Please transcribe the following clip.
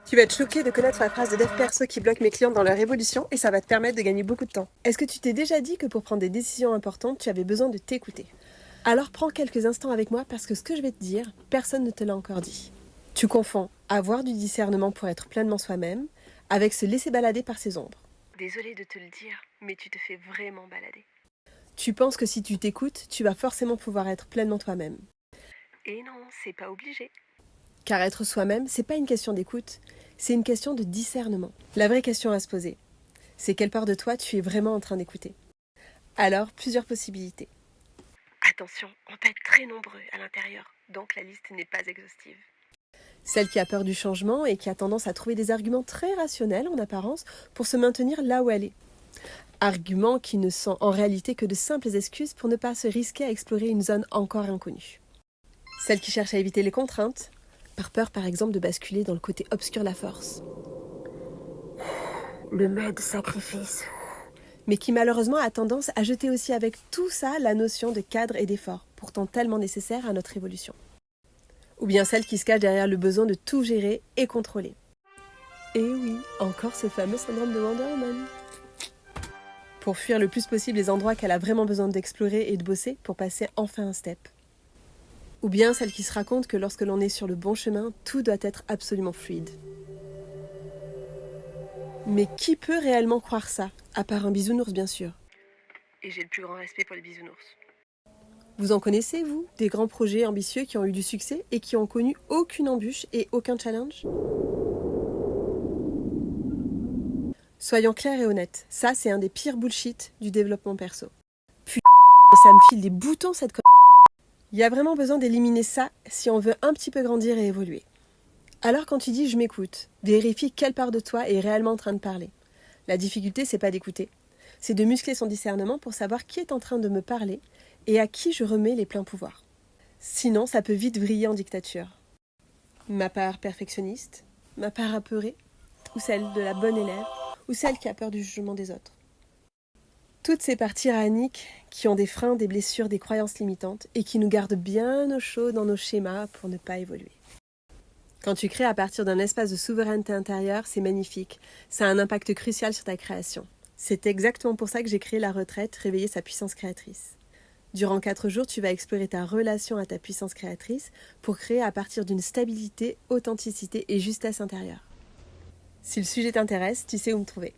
Tu vas être choqué de connaître la phrase de dev perso qui bloque mes clients dans leur évolution et ça va te permettre de gagner beaucoup de temps. Est-ce que tu t'es déjà dit que pour prendre des décisions importantes, tu avais besoin de t'écouter? Alors prends quelques instants avec moi parce que ce que je vais te dire, personne ne te l'a encore dit. Tu confonds avoir du discernement pour être pleinement soi-même avec se laisser balader par ses ombres. Désolée de te le dire, mais tu te fais vraiment balader. Tu penses que si tu t'écoutes, tu vas forcément pouvoir être pleinement toi-même. Et non, c'est pas obligé. Car être soi-même, c'est pas une question d'écoute, c'est une question de discernement. La vraie question à se poser, c'est quelle part de toi tu es vraiment en train d'écouter. Alors, plusieurs possibilités. Attention, on peut être très nombreux à l'intérieur, donc la liste n'est pas exhaustive. Celle qui a peur du changement et qui a tendance à trouver des arguments très rationnels en apparence pour se maintenir là où elle est. Arguments qui ne sont en réalité que de simples excuses pour ne pas se risquer à explorer une zone encore inconnue. Celle qui cherche à éviter les contraintes, par peur par exemple de basculer dans le côté obscur de la force. Le mode sacrifice. Mais qui malheureusement a tendance à jeter aussi avec tout ça la notion de cadre et d'effort, pourtant tellement nécessaire à notre évolution. Ou bien celle qui se cache derrière le besoin de tout gérer et contrôler. Et oui, encore ce fameux syndrome de Wonder Woman. Pour fuir le plus possible les endroits qu'elle a vraiment besoin d'explorer et de bosser pour passer enfin un step. Ou bien celle qui se raconte que lorsque l'on est sur le bon chemin, tout doit être absolument fluide. Mais qui peut réellement croire ça, à part un bisounours bien sûr? Et j'ai le plus grand respect pour les bisounours. Vous en connaissez, vous, des grands projets ambitieux qui ont eu du succès et qui ont connu aucune embûche et aucun challenge? Soyons clairs et honnêtes, ça c'est un des pires bullshit du développement perso. Putain, ça me file des boutons cette connerie. Il y a vraiment besoin d'éliminer ça si on veut un petit peu grandir et évoluer. Alors quand tu dis « je m'écoute », vérifie quelle part de toi est réellement en train de parler. La difficulté, c'est pas d'écouter. C'est de muscler son discernement pour savoir qui est en train de me parler et à qui je remets les pleins pouvoirs. Sinon, ça peut vite vriller en dictature. Ma part perfectionniste, ma part apeurée, ou celle de la bonne élève, ou celle qui a peur du jugement des autres. Toutes ces parties tyranniques qui ont des freins, des blessures, des croyances limitantes et qui nous gardent bien au chaud dans nos schémas pour ne pas évoluer. Quand tu crées à partir d'un espace de souveraineté intérieure, c'est magnifique. Ça a un impact crucial sur ta création. C'est exactement pour ça que j'ai créé la retraite Réveiller sa puissance créatrice. Durant 4 jours, tu vas explorer ta relation à ta puissance créatrice pour créer à partir d'une stabilité, authenticité et justesse intérieure. Si le sujet t'intéresse, tu sais où me trouver.